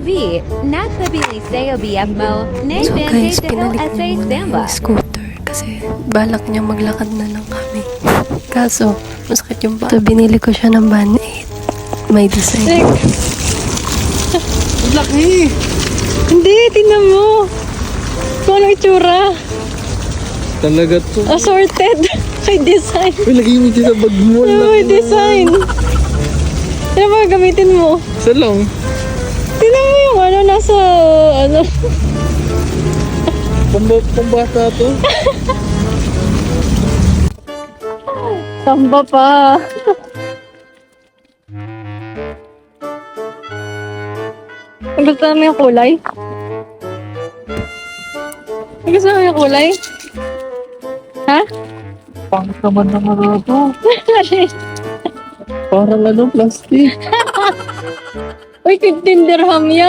V, napabilis sa BF mo, So guys, nagbente dahil pinalik sa niya muna Samba. yung scooter kasi balak niya maglakad na lang kami. Kaso, masakit yung paa. So, binili ko siya ng Band-Aid. May design. Laki! Hindi, tingnan mo. Kung anong itsura. Talaga to. Assorted. May design. Uy, lagay mo dyan sa bag mo. May design. Ano ba gamitin mo? Sa lang. Tingnan mo yung ano, nasa, ano. Pambata to. Samba pa. Gusto mo yung kulay? Gusto mo yung kulay? Ha? Pangit naman na to. Parang ano, plastic. Uy, 15 dirham yan.